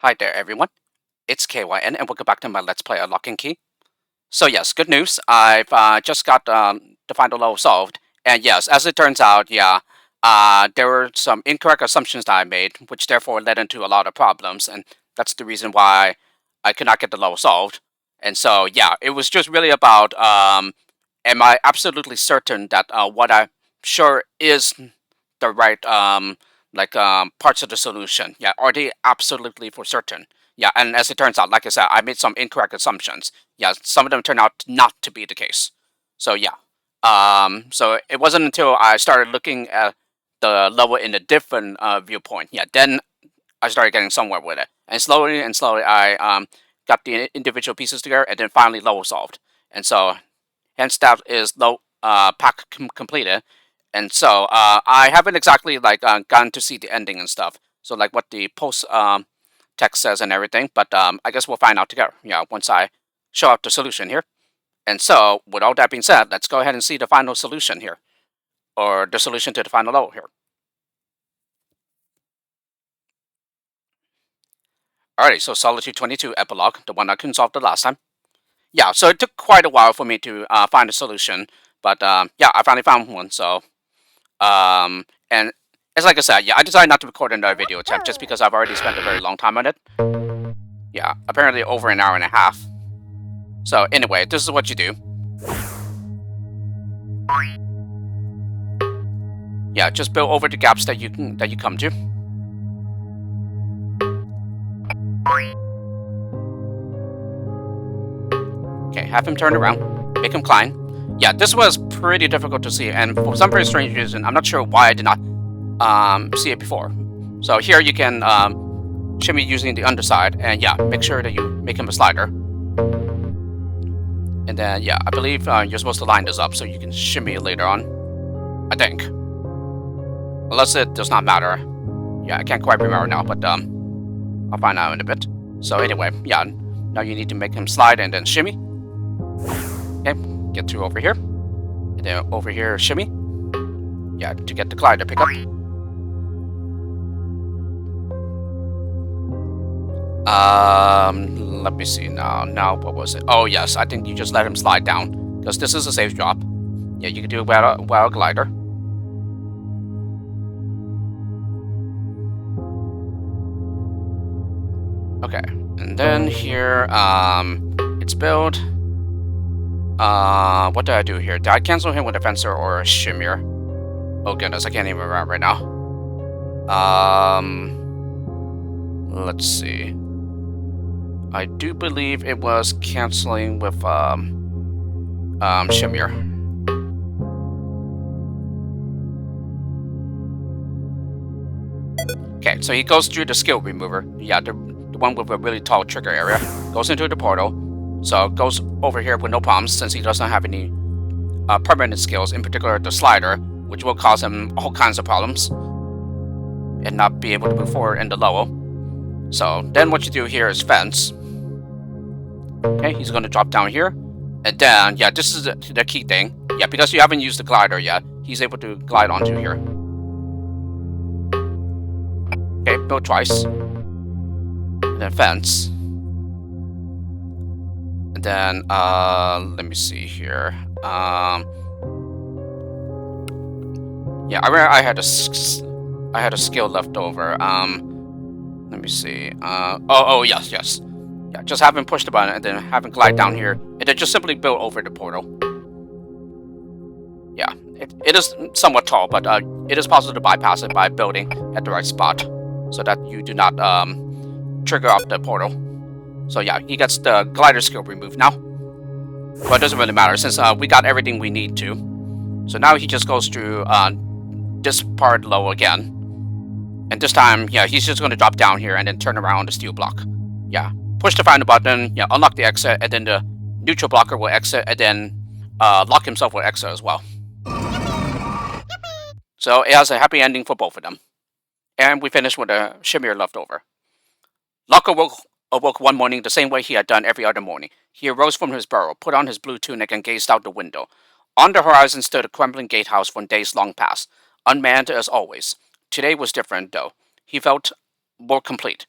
Hi there, everyone. It's KYN, and welcome back to my Let's Play Lock and Key. So yes, good news. I've just got the final level solved, and yes, as it turns out, there were some incorrect assumptions that I made, which therefore led into a lot of problems, and that's the reason why I could not get the level solved. And so yeah, it was just really about am I absolutely certain that what I'm sure is the right parts of the solution? Yeah, are they absolutely for certain? Yeah, and as it turns out, like I said, I made some incorrect assumptions. Yeah, some of them turned out not to be the case. So yeah, so it wasn't until I started looking at the level in a different viewpoint. Yeah, then I started getting somewhere with it, and slowly, I got the individual pieces together, and then finally level solved. And so hence that is low pack completed. And so I haven't exactly gotten to see the ending and stuff. So like what the post text says and everything, but I guess we'll find out together. Yeah, once I show up the solution here. And so with all that being said, let's go ahead and see the final solution here, or the solution to the final level here. Alrighty, so Solitude 22 Epilogue, the one I couldn't solve the last time. Yeah, so it took quite a while for me to find a solution, but yeah, I finally found one. So and it's like I said, yeah, I decided not to record another video attempt just because I've already spent a very long time on it. Yeah, apparently over an hour and a half. So anyway, this is what you do. Yeah, just build over the gaps that you come to. Okay, have him turn around, make him climb. Yeah, this was pretty difficult to see, and for some very strange reason, I'm not sure why I did not see it before. So here you can shimmy using the underside, and yeah, make sure that you make him a slider. And then yeah, I believe you're supposed to line this up so you can shimmy it later on. I think, unless it does not matter. Yeah, I can't quite remember now, but I'll find out in a bit. So anyway, yeah, now you need to make him slide and then shimmy. Okay, get to over here, and then over here shimmy. Yeah, to get the glider pick up. Let me see now. Now, what was it? Oh, yes, I think you just let him slide down, because this is a safe drop. Yeah, you can do it without a glider. Okay, and then here, it's build. What did I do here? Did I cancel him with a fencer or a shimmer? Oh goodness, I can't even remember right now. Let's see. I do believe it was canceling with shimmer. Okay, so he goes through the skill remover. Yeah, the one with a really tall trigger area. Goes into the portal. So goes over here with no problems since he doesn't have any permanent skills, in particular the slider, which will cause him all kinds of problems and not be able to move forward in the level. So then what you do here is fence. Okay, he's going to drop down here. And then, yeah, this is the key thing. Yeah, because you haven't used the glider yet, he's able to glide onto here. Okay, build twice. And then fence. And then, let me see here. Yeah, I remember I had a skill left over. Let me see. Oh, yes. Yeah, just have him push the button and then have him glide down here, and then just simply build over the portal. Yeah, it is somewhat tall, but it is possible to bypass it by building at the right spot, so that you do not trigger off the portal. So yeah, he gets the glider skill removed now. But it doesn't really matter since we got everything we need to. So now he just goes through this part low again. And this time, yeah, he's just going to drop down here and then turn around the steel block. Yeah, push the final button, yeah, unlock the exit, and then the neutral blocker will exit, and then lock himself will exit as well. So it has a happy ending for both of them. And we finished with a shimmer left over. Locker awoke one morning the same way he had done every other morning. He arose from his burrow, put on his blue tunic, and gazed out the window. On the horizon stood a crumbling gatehouse from days long past, unmanned as always. Today was different, though. He felt more complete.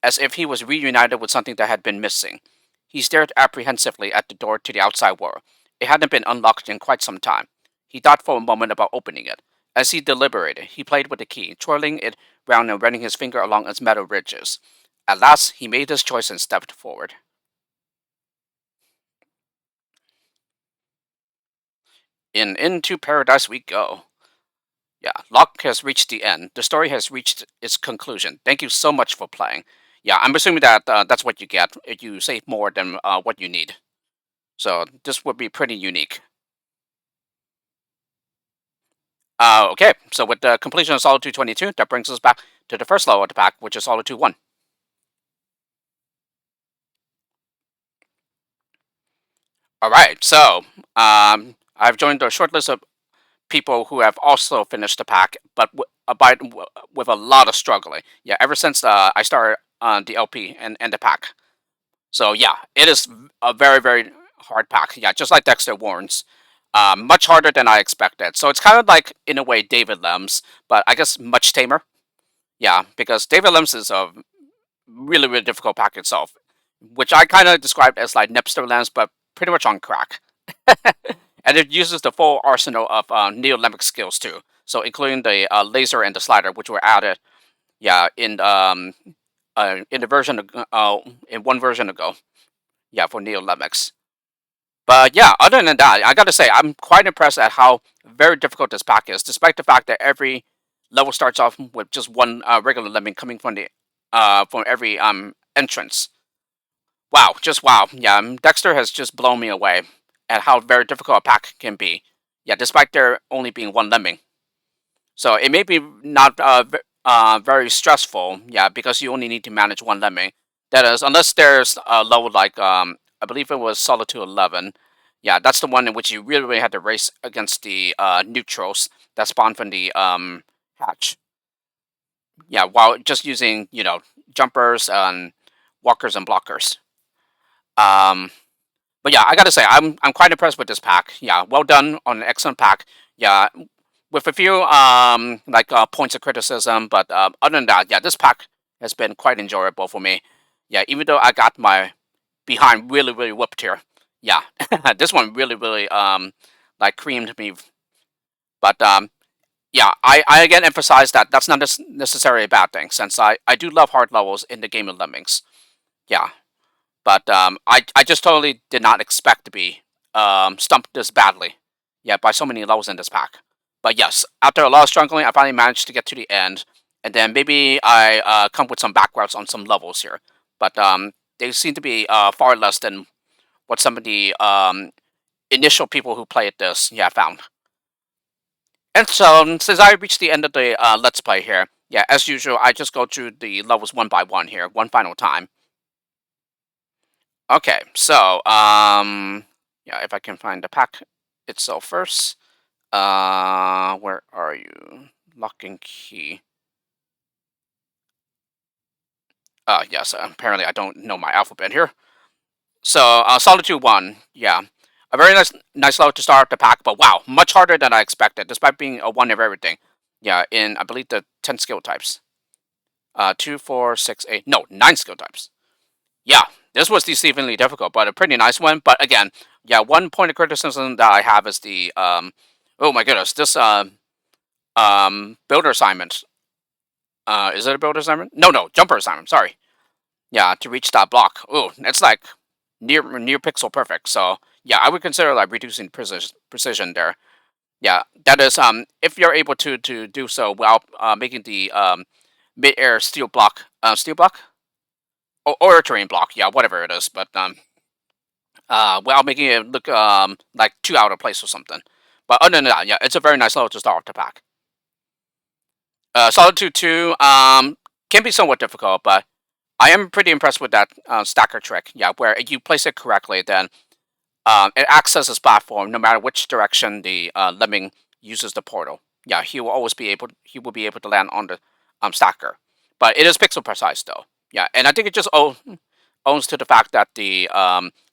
as if he was reunited with something that had been missing. He stared apprehensively at the door to the outside world. It hadn't been unlocked in quite some time. He thought for a moment about opening it. As he deliberated, he played with the key, twirling it round and running his finger along its metal ridges. At last, he made his choice and stepped forward. Into paradise we go. Yeah, Locke has reached the end. The story has reached its conclusion. Thank you so much for playing. Yeah, I'm assuming that that's what you get if you save more than what you need. So this would be pretty unique. Okay, so with the completion of Solitude 22, that brings us back to the first level of the pack, which is Solitude 1. Alright, so I've joined a short list of people who have also finished the pack, but with a lot of struggling. Yeah, ever since I started the LP and the pack. So yeah, it is a very, very hard pack. Yeah, just like Dexter warns. Much harder than I expected. So it's kind of like, in a way, David Lem's, but I guess much tamer. Yeah, because David Lem's is a really, really difficult pack itself, which I kind of described as like Nepster Lem's, but pretty much on crack. And it uses the full arsenal of Neo-Lemmic skills too. So including the laser and the slider, which were added, yeah, in the version in one version ago, yeah, for Neo-Lemmics. But yeah, other than that, I gotta say I'm quite impressed at how very difficult this pack is, despite the fact that every level starts off with just one regular lemming coming from every entrance. Wow, just wow. Yeah, Dexter has just blown me away at how very difficult a pack can be. Yeah, despite there only being one lemming. So it may be not very stressful, yeah, because you only need to manage one lemming. That is, unless there's a level like I believe it was Solitude 11. Yeah, that's the one in which you really, really had to race against the neutrals that spawn from the hatch. Yeah, while just using jumpers and walkers and blockers. Um, but yeah, I gotta say I'm quite impressed with this pack. Yeah, well done on an excellent pack. Yeah, with a few points of criticism, but other than that, yeah, this pack has been quite enjoyable for me. Yeah, even though I got my behind really, really whooped here. Yeah, this one really, really like creamed me. But yeah, I again emphasize that that's not necessarily a bad thing, since I do love hard levels in the game of Lemmings. Yeah, but I just totally did not expect to be stumped this badly. Yeah, by so many levels in this pack. But yes, after a lot of struggling, I finally managed to get to the end, and then maybe I come with some backgrounds on some levels here. But they seem to be far less than what some of the initial people who played this found. And so since I reached the end of the let's play here, yeah, as usual, I just go through the levels one by one here, one final time. Okay, so yeah, if I can find the pack itself first. Where are you? Lock and key. Yes, apparently I don't know my alphabet here. So, Solitude 1, yeah. A very nice level to start the pack, but wow, much harder than I expected, despite being a 1 of everything. Yeah, in, I believe, the 10 skill types. 2, 4, 6, 8, no, 9 skill types. Yeah, this was deceivingly difficult, but a pretty nice one. But again, yeah, one point of criticism that I have is the, oh my goodness, this, builder assignment. Is it a builder assignment? No, no, jumper assignment, sorry. Yeah, to reach that block. Ooh, it's like near pixel perfect. So yeah, I would consider like reducing precision there. Yeah, that is if you're able to do so while making the mid-air steel block or terrain block. Yeah, whatever it is, but while making it look like too out of place or something. But other than that, yeah, it's a very nice level to start off the pack. Solitude 2 can be somewhat difficult, but I am pretty impressed with that stacker trick. Yeah, where if you place it correctly, then it acts as a platform no matter which direction the lemming uses the portal. Yeah, he will always be able. He will be able to land on the stacker, but it is pixel precise though. Yeah, and I think it just owns to the fact that the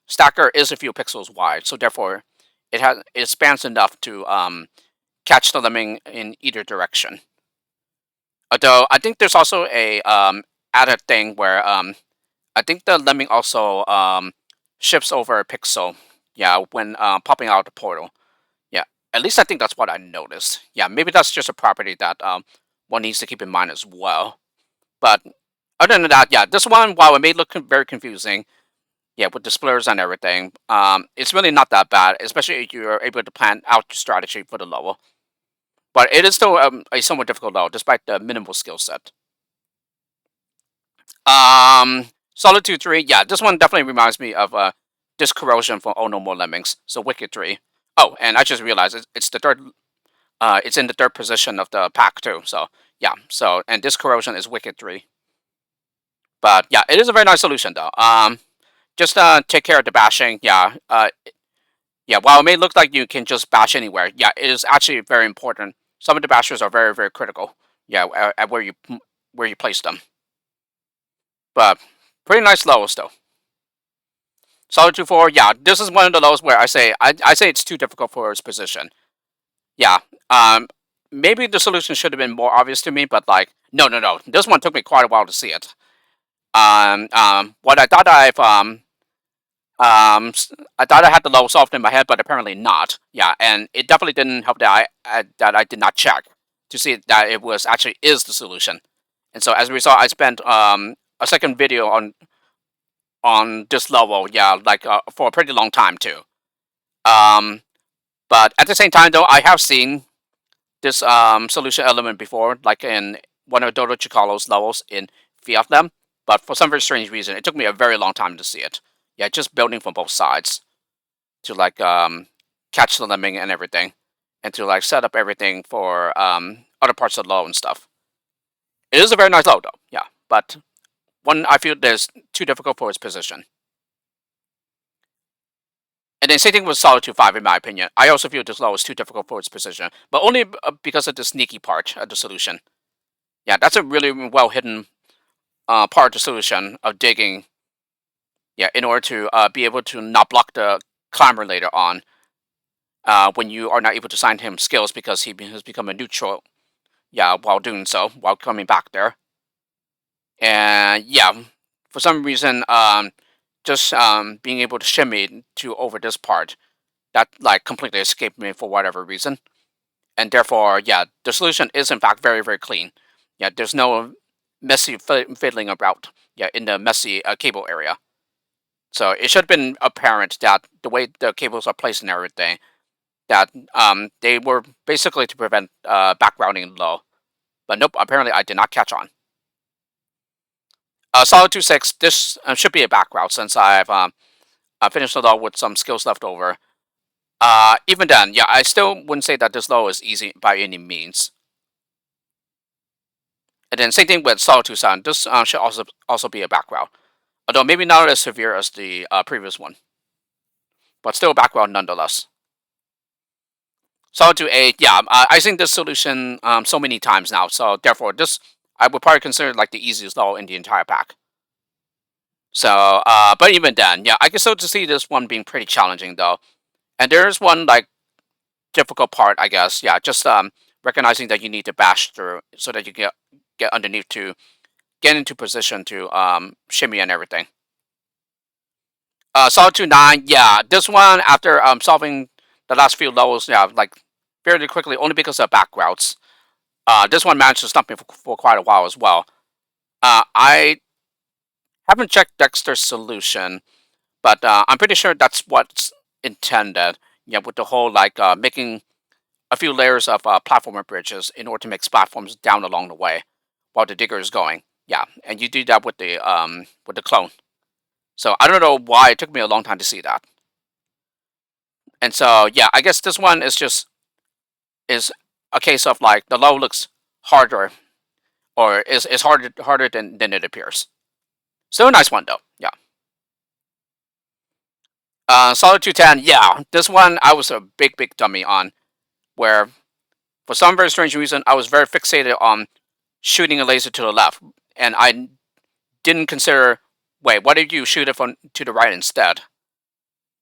stacker is a few pixels wide, so therefore it spans enough to catch the lemming in either direction. Although I think there's also a added thing where I think the lemming also shifts over a pixel. Yeah, when popping out the portal. Yeah, at least I think that's what I noticed. Yeah, maybe that's just a property that one needs to keep in mind as well. But other than that, yeah, this one, while it may look very confusing, yeah, with the splitters and everything, it's really not that bad, especially if you're able to plan out your strategy for the level. But it is still a somewhat difficult level, despite the minimal skill set. Solitude 3, yeah, this one definitely reminds me of Disc Corrosion from Oh No More Lemmings. So Wicked 3. Oh, and I just realized it's the third. It's in the third position of the pack too. So yeah. So and Disc Corrosion is Wicked 3. But yeah, it is a very nice solution though. Just take care of the bashing. Yeah. Yeah. While it may look like you can just bash anywhere, yeah, it is actually very important. Some of the bashers are very very critical. Yeah, at where you place them. But pretty nice levels though. Solitude 4, yeah, this is one of the lows where I say it's too difficult for its position. Yeah. Um Maybe the solution should have been more obvious to me, but like no. This one took me quite a while to see it. What I thought I thought I had the low solved in my head, but apparently not. Yeah, and it definitely didn't help that I did not check to see that it was actually is the solution. And so as a result, I spent a second video on this level, yeah, like for a pretty long time too. Um, but at the same time, though, I have seen this solution element before, like in one of Dodo Chikalo's levels in Fiat Them. But for some very strange reason, it took me a very long time to see it. Yeah, just building from both sides to like catch the lemming and everything, and to like set up everything for other parts of the low and stuff. It is a very nice low though, yeah. But one I feel is too difficult for its position. And then same thing with Solitude 5, in my opinion. I also feel this low is too difficult for its position, but only because of the sneaky part of the solution. Yeah, that's a really well hidden part of the solution of digging. Yeah, in order to be able to not block the climber later on, when you are not able to assign him skills because he has become a neutral. Yeah, while doing so, while coming back there, and yeah, for some reason, just being able to shimmy to over this part that like completely escaped me for whatever reason, and therefore, yeah, the solution is in fact very very clean. Yeah, there's no messy fiddling about. Yeah, in the messy cable area. So it should have been apparent that the way the cables are placed and everything, that they were basically to prevent backgrounding low. But nope, apparently I did not catch on. Solid 6, this should be a background since I finished it all with some skills left over. Even then, yeah, I still wouldn't say that this low is easy by any means. And then same thing with Solitude 7, this should also be a background. Although maybe not as severe as the previous one, but still a background nonetheless. Solitude 8, yeah, I've seen this solution so many times now, so therefore this I would probably consider like the easiest level in the entire pack. So, but even then, yeah, I can still see this one being pretty challenging though. And there's one like difficult part, I guess. Yeah, just recognizing that you need to bash through so that you get underneath to get into position to shimmy and everything. Solitude 9, yeah, this one after solving the last few levels, yeah, like fairly quickly, only because of back routes. This one managed to stump me for quite a while as well. I haven't checked Dexter's solution, but I'm pretty sure that's what's intended. Yeah, with the whole like making a few layers of platformer bridges in order to make platforms down along the way while the digger is going. Yeah, and you do that with the clone. So I don't know why it took me a long time to see that. And so yeah, I guess this one is a case of like the low looks harder or is harder than it appears. So a nice one though. Yeah. Solid 210. Yeah, this one I was a big dummy on, where for some very strange reason I was very fixated on shooting a laser to the left, and I didn't consider, wait, what if you shoot it from to the right instead?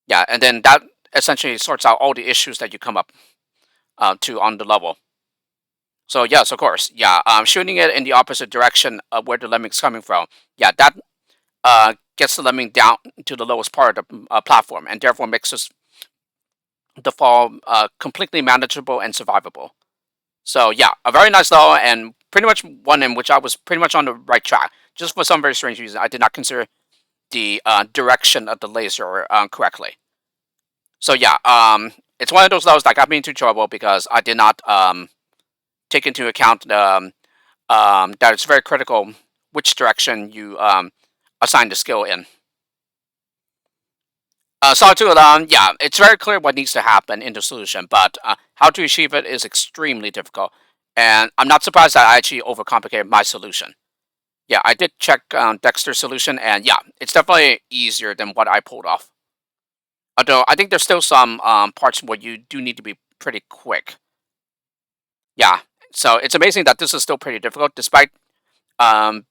Yeah, and then that essentially sorts out all the issues that you come up to on the level. So yes, of course, yeah. Shooting it in the opposite direction of where the lemming's coming from, yeah, that gets the lemming down to the lowest part of the platform, and therefore makes the fall completely manageable and survivable. So yeah, a very nice level, and pretty much one in which I was pretty much on the right track. Just for some very strange reason, I did not consider the direction of the laser correctly. So yeah, it's one of those levels that got me into trouble because I did not take into account that it's very critical which direction you assign the skill in. Solitude, yeah, it's very clear what needs to happen in the solution, but how to achieve it is extremely difficult. And I'm not surprised that I actually overcomplicated my solution. Yeah, I did check Dexter's solution, and yeah, it's definitely easier than what I pulled off. Although I think there's still some parts where you do need to be pretty quick. Yeah, so it's amazing that this is still pretty difficult despite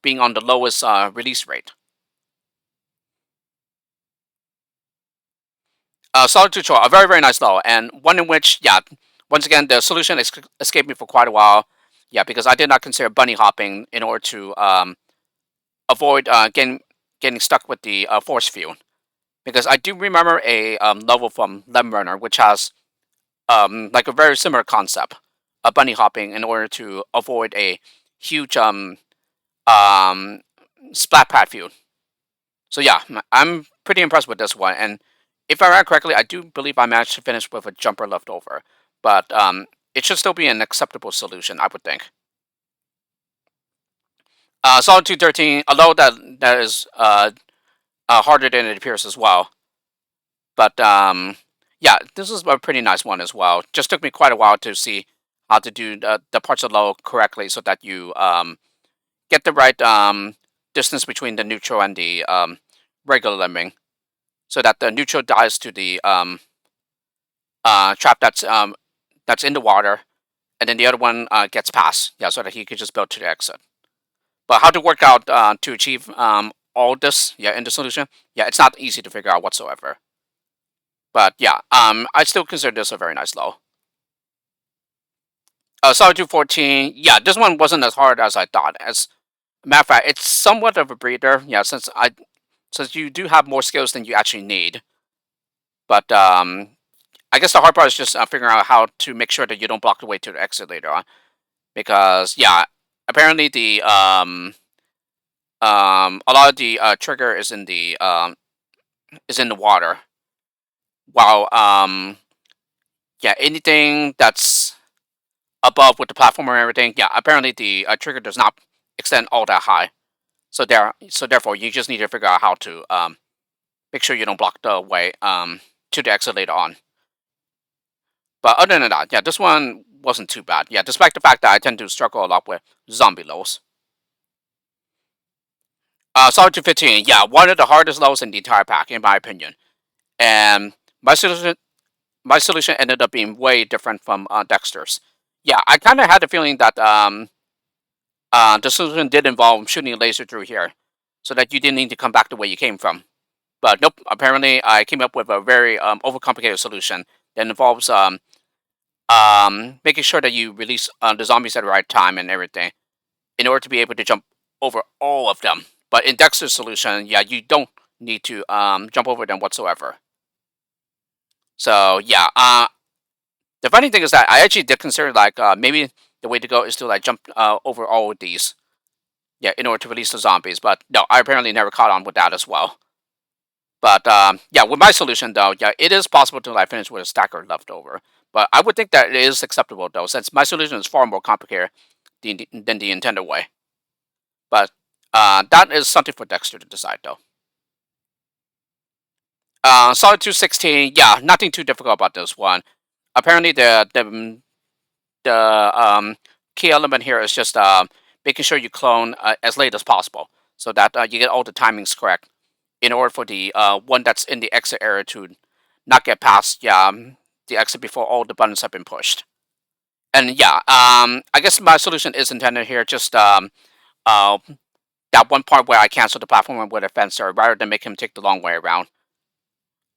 being on the lowest release rate. Solitude Shore, a very, very nice level, and one in which, yeah, once again, the solution escaped me for quite a while. Yeah, because I did not consider bunny hopping in order to avoid getting stuck with the force field. Because I do remember a level from Lemon Runner, which has like a very similar concept of bunny hopping in order to avoid a huge um, splat pad field. So yeah, I'm pretty impressed with this one, and if I remember correctly, I do believe I managed to finish with a jumper left over, but it should still be an acceptable solution, I would think. Solitude 13, although that is harder than it appears as well, but yeah, this is a pretty nice one as well. Just took me quite a while to see how to do the parts of low correctly so that you get the right distance between the neutral and the regular lemming, so that the neutral dies to the trap that's in the water, and then the other one gets past. Yeah, so that he could just build to the exit. But how to work out to achieve all this? Yeah, in the solution. Yeah, it's not easy to figure out whatsoever. But yeah, I still consider this a very nice low. Solitude 14. Yeah, this one wasn't as hard as I thought. As a matter of fact, it's somewhat of a breather. Yeah, since you do have more skills than you actually need. But I guess the hard part is just figuring out how to make sure that you don't block the way to the exit later on. Because yeah, apparently the a lot of the trigger is in the water, while yeah, anything that's above with the platform and everything, yeah, apparently the trigger does not extend all that high. So therefore you just need to figure out how to make sure you don't block the way to the exit later on. But other than that, yeah, this one wasn't too bad. Yeah, despite the fact that I tend to struggle a lot with zombie lows. Solitude 15, yeah, one of the hardest lows in the entire pack, in my opinion. And my solution, my solution ended up being way different from Dexter's. Yeah, I kind of had the feeling that the solution did involve shooting a laser through here, so that you didn't need to come back the way you came from. But nope, apparently I came up with a very overcomplicated solution that involves making sure that you release the zombies at the right time and everything in order to be able to jump over all of them. But in Dexter's solution, yeah, you don't need to jump over them whatsoever. So yeah, the funny thing is that I actually did consider like maybe the way to go is to like jump over all of these, yeah, in order to release the zombies. But no, I apparently never caught on with that as well. But yeah, with my solution though, yeah, it is possible to like finish with a stacker left over. But I would think that it is acceptable though, since my solution is far more complicated than the intended way. But that is something for Dexter to decide though. Solitude 16, yeah, nothing too difficult about this one. Apparently the key element here is just making sure you clone as late as possible, so that you get all the timings correct in order for the one that's in the exit area to not get past, yeah, the exit before all the buttons have been pushed. And yeah, I guess my solution is intended here just uh, that one part where I cancel the platform with a fencer rather than make him take the long way around.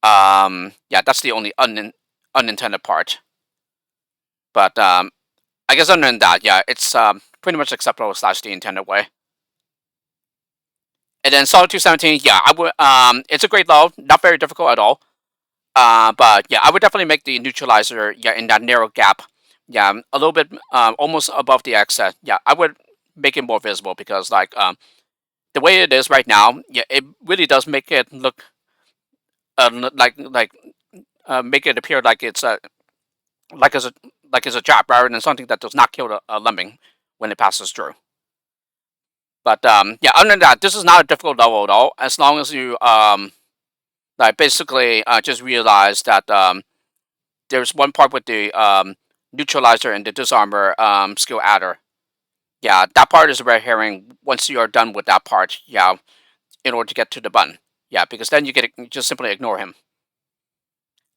Yeah, that's the only unintended part. But I guess other than that, yeah, it's pretty much acceptable slash the intended way. And then Solitude 17, yeah, I would it's a great low, not very difficult at all. But yeah, I would definitely make the neutralizer, yeah, in that narrow gap, yeah, a little bit almost above the X. Yeah, I would make it more visible because like the way it is right now, yeah, it really does make it look make it appear like it's a like as a like it's a trap rather than something that does not kill a lemming when it passes through. But yeah, other than that, this is not a difficult level at all. As long as you like basically just realize that there's one part with the neutralizer and the disarmor skill adder. Yeah, that part is a red herring. Once you are done with that part, yeah, in order to get to the button, yeah, because then you just simply ignore him.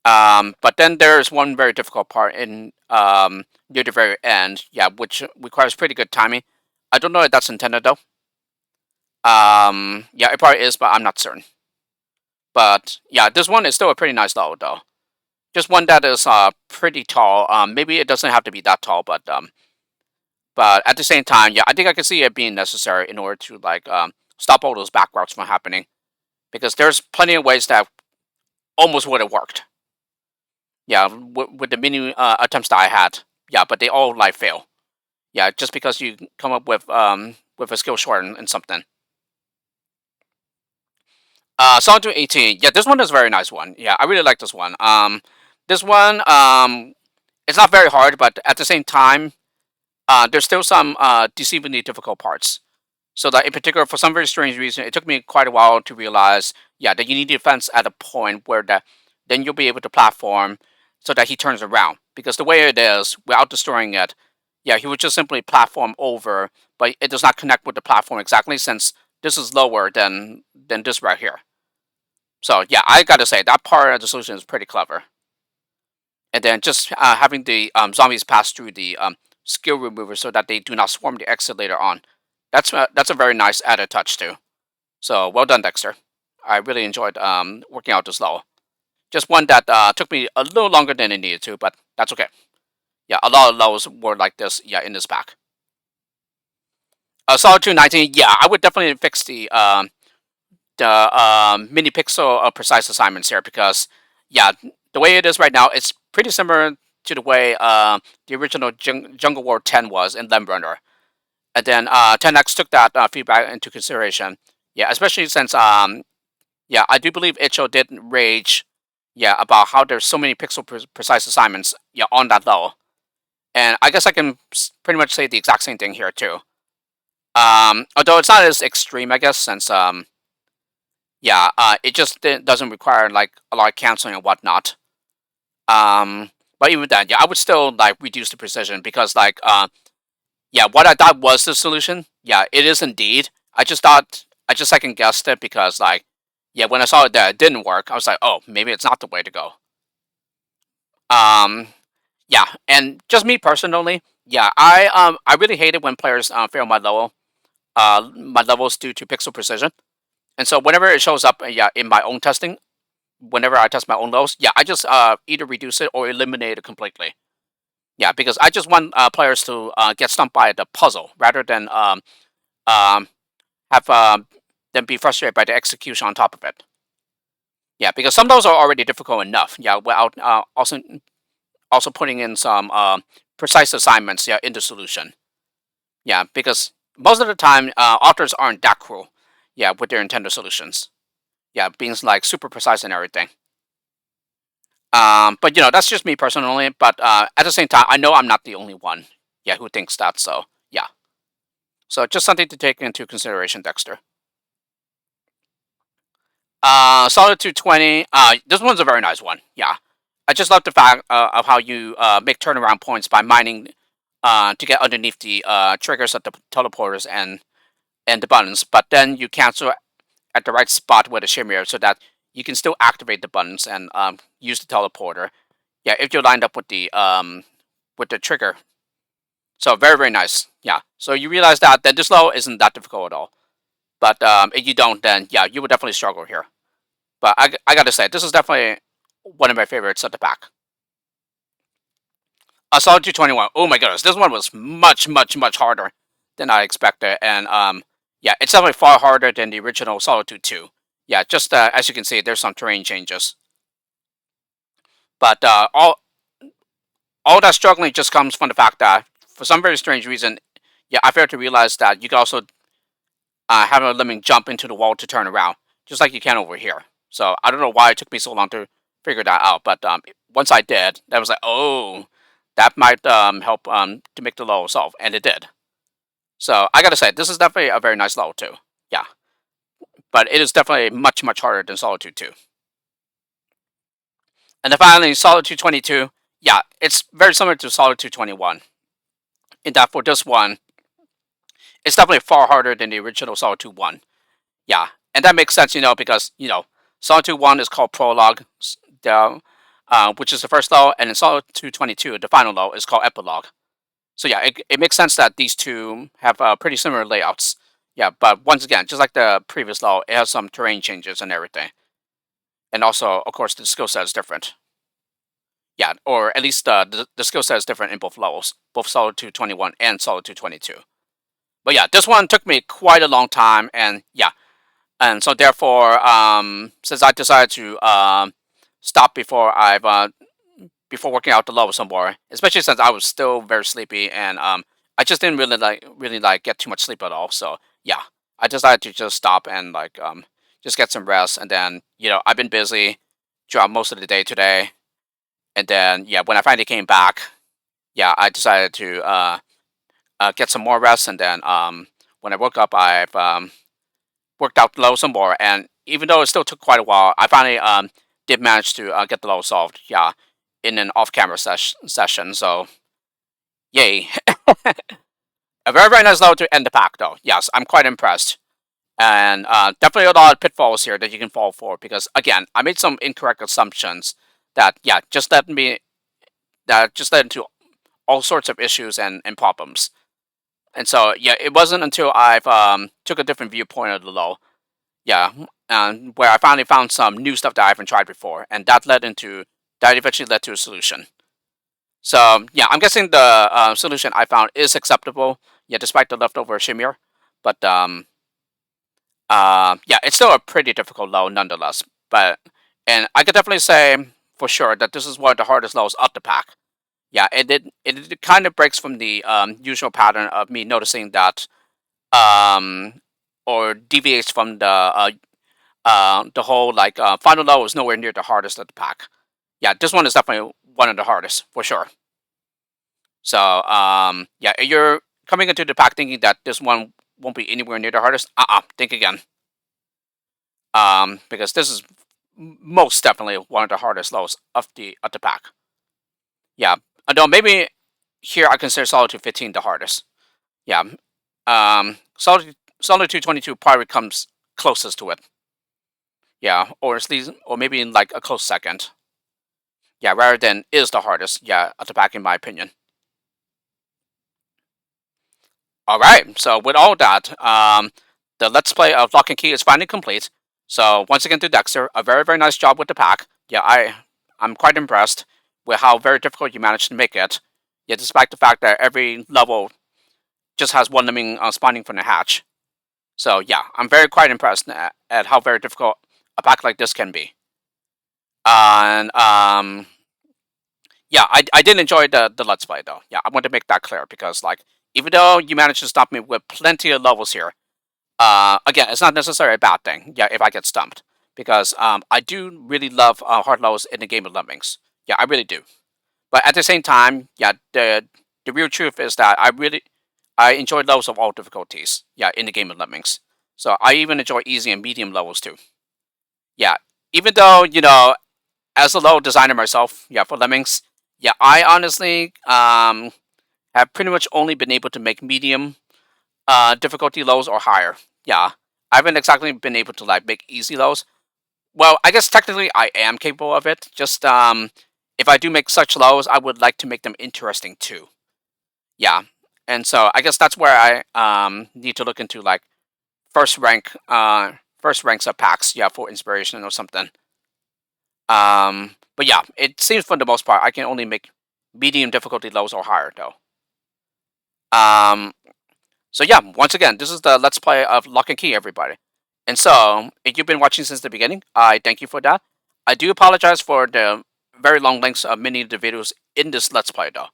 But then there's one very difficult part in near the very end, yeah, which requires pretty good timing. I don't know if that's intended though. Yeah, it probably is, but I'm not certain. But yeah, this one is still a pretty nice level though. Just one that is pretty tall. Maybe it doesn't have to be that tall, but at the same time, yeah, I think I can see it being necessary in order to like stop all those back routes from happening. Because there's plenty of ways that almost would have worked. Yeah, with the mini attempts that I had. Yeah, but they all like fail. Yeah, just because you come up with a skill short and something. Solitude 18. Yeah, this one is a very nice one. Yeah, I really like this one. This one it's not very hard, but at the same time, there's still some deceivingly difficult parts. So that in particular, for some very strange reason, it took me quite a while to realize, yeah, that you need defense at a point where then you'll be able to platform so that he turns around. Because the way it is, without destroying it, yeah, he would just simply platform over, but it does not connect with the platform exactly since this is lower than this right here. So yeah, I gotta say that part of the solution is pretty clever. And then just having the zombies pass through the skill remover so that they do not swarm the exit later on. That's a very nice added touch too. So well done, Dexter. I really enjoyed working out this level. Just one that took me a little longer than it needed to, but that's okay. Yeah, a lot of levels were like this. Yeah, in this pack. Solitude 19. Yeah, I would definitely fix the mini pixel precise assignments here because yeah, the way it is right now, it's pretty similar to the way the original Jungle War 10 was in Lemb Runner. And then 10x took that feedback into consideration. Yeah, especially since yeah, I do believe Icho did rage, yeah, about how there's so many pixel precise assignments, yeah, on that level. And I guess I can pretty much say the exact same thing here too. Although it's not as extreme, I guess, since yeah, it just doesn't require like a lot of canceling and whatnot. But even then, yeah, I would still like reduce the precision because like yeah, what I thought was the solution, yeah, it is indeed. I just second guessed it because like yeah, when I saw it that it didn't work, I was like, oh, maybe it's not the way to go. Um, yeah, and just me personally, yeah, I really hate it when players fail my levels due to pixel precision. And so whenever it shows up, yeah, in my own testing, whenever I test my own levels, yeah, I just either reduce it or eliminate it completely. Yeah, because I just want players to get stumped by the puzzle rather than um, have them be frustrated by the execution on top of it. Yeah, because some of those are already difficult enough. Yeah, without also putting in some precise assignments. Yeah, in the solution. Yeah, because most of the time authors aren't that cruel. Yeah, with their intended solutions. Yeah, being like super precise and everything. But that's just me personally. But at the same time, I know I'm not the only one. Yeah, who thinks that. So yeah. So just something to take into consideration, Dexter. Solitude 20. This one's a very nice one. Yeah, I just love the fact of how you make turnaround points by mining to get underneath the triggers of the teleporters and the buttons, but then you cancel at the right spot with the shimmer so that you can still activate the buttons and use the teleporter. Yeah, if you're lined up with the trigger. So very very nice. Yeah. So you realize that this level isn't that difficult at all. But if you don't, then yeah, you would definitely struggle here. But I gotta say, this is definitely one of my favorites at the back. Solitude 21. Oh my goodness, this one was much, much, much harder than I expected, and yeah, it's definitely far harder than the original Solitude 2. Yeah, just as you can see, there's some terrain changes, but all that struggling just comes from the fact that for some very strange reason, yeah, I failed to realize that you can also have a lemming jump into the wall to turn around, just like you can over here. So I don't know why it took me so long to figure that out, but once I did, I was like, oh, that might help to make the level solve, and it did. So I gotta say, this is definitely a very nice level too. Yeah, but it is definitely much much harder than Solitude 2. And then finally, Solitude 22. Yeah, it's very similar to Solitude 21 in that for this one, it's definitely far harder than the original Solitude 1. Yeah, and that makes sense, because Solitude 1 is called Prologue, the, which is the first level, and in Solitude 22, the final level, is called Epilogue. So yeah, it makes sense that these two have pretty similar layouts. Yeah, but once again, just like the previous level, it has some terrain changes and everything. And also, of course, the skill set is different. Yeah, or at least the skill set is different in both levels, both Solitude 21 and Solitude 22. But yeah, this one took me quite a long time, and yeah, and so therefore, since I decided to stop before working out the level some more, especially since I was still very sleepy, and I just didn't really get too much sleep at all. So yeah, I decided to just stop and just get some rest, and then I've been busy throughout most of the day today, and then yeah, when I finally came back, yeah, I decided to get some more rest, and then when I woke up, I've worked out the level some more, and even though it still took quite a while, I finally did manage to get the level solved. Yeah, in an off-camera session. So yay! A very very nice level to end the pack, though. Yes, I'm quite impressed, and definitely a lot of pitfalls here that you can fall for because again, I made some incorrect assumptions that yeah just led into all sorts of issues and problems. And so yeah, it wasn't until I've took a different viewpoint of the level, yeah, where I finally found some new stuff that I haven't tried before, and that eventually led to a solution. So yeah, I'm guessing the solution I found is acceptable. Yeah, despite the leftover shimmer, but yeah, it's still a pretty difficult level nonetheless. But and I could definitely say for sure that this is one of the hardest levels of the pack. Yeah, it kind of breaks from the usual pattern of me noticing that um or deviates from the whole final level is nowhere near the hardest of the pack. Yeah, this one is definitely one of the hardest for sure. So yeah, if you're coming into the pack thinking that this one won't be anywhere near the hardest, think again. Because this is most definitely one of the hardest levels of the pack. Yeah, although maybe here I consider Solitude 15 the hardest. Yeah, Solitude 22 probably comes closest to it. Yeah, or at least, or maybe in like a close second. Yeah, rather than is the hardest. Yeah, of the pack in my opinion. All right. So with all that, the Let's Play of Lock and Key is finally complete. So once again to Dexter, a very very nice job with the pack. Yeah, I'm quite impressed with how very difficult you managed to make it. Yeah, despite the fact that every level just has one lemming spawning from the hatch. So yeah, I'm very quite impressed at how very difficult a pack like this can be. And yeah, I did enjoy the Let's Play though. Yeah, I want to make that clear because even though you managed to stop me with plenty of levels here, again, it's not necessarily a bad thing. Yeah, if I get stumped, because I do really love hard levels in the game of Lemmings. Yeah, I really do. But at the same time, yeah, the real truth is that I enjoy levels of all difficulties. Yeah, in the game of Lemmings. So I even enjoy easy and medium levels too. Yeah, even though as a level designer myself, yeah, for Lemmings, yeah, I honestly have pretty much only been able to make medium difficulty lows or higher. Yeah, I haven't exactly been able to make easy lows. Well, I guess technically I am capable of it. Just if I do make such lows, I would like to make them interesting too. Yeah, and so I guess that's where I need to look into first rank first ranks of packs. Yeah, for inspiration or something. But yeah, it seems for the most part I can only make medium difficulty levels or higher though. Um, so yeah, once again, this is the Let's Play of Lock and Key, everybody. And so, if you've been watching since the beginning, I thank you for that. I do apologize for the very long lengths of many of the videos in this Let's Play though.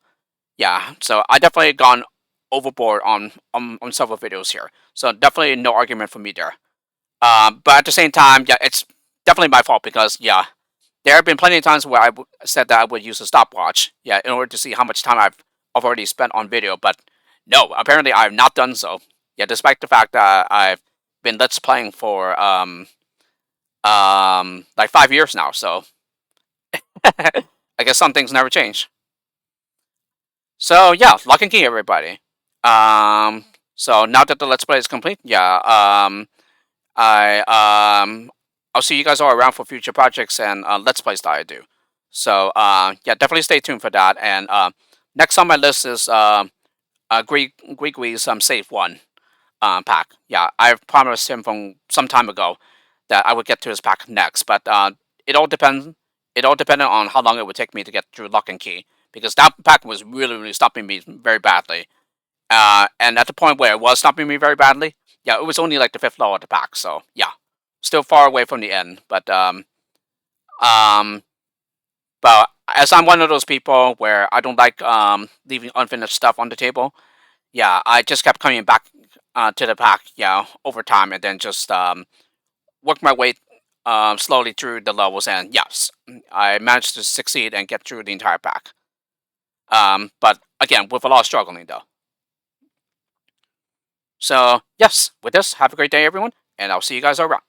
Yeah, so I definitely gone overboard on several videos here. So definitely no argument from me there. But at the same time, yeah, it's definitely my fault because yeah, there have been plenty of times where said that I would use a stopwatch, yeah, in order to see how much time I've already spent on video. But no, apparently I have not done so. Yeah, despite the fact that I've been Let's Playing for like 5 years now. So I guess some things never change. So yeah, lock and key, everybody. So now that the Let's Play is complete, yeah, I I'll see you guys all around for future projects and Let's Plays that I do. So yeah, definitely stay tuned for that. And next on my list is Gregory's Safe One pack. Yeah, I promised him from some time ago that I would get to his pack next, but it all depends. It all depended on how long it would take me to get through Lock and Key because that pack was really stopping me very badly. And at the point where it was stopping me very badly, yeah, it was only like the fifth level of the pack. So yeah, still far away from the end. Um, but as I'm one of those people where I don't like leaving unfinished stuff on the table, yeah, I just kept coming back to the pack, yeah, over time, and then just work my way slowly through the levels. And yes, I managed to succeed and get through the entire pack. But again, with a lot of struggling though. So yes, with this, have a great day, everyone, and I'll see you guys around.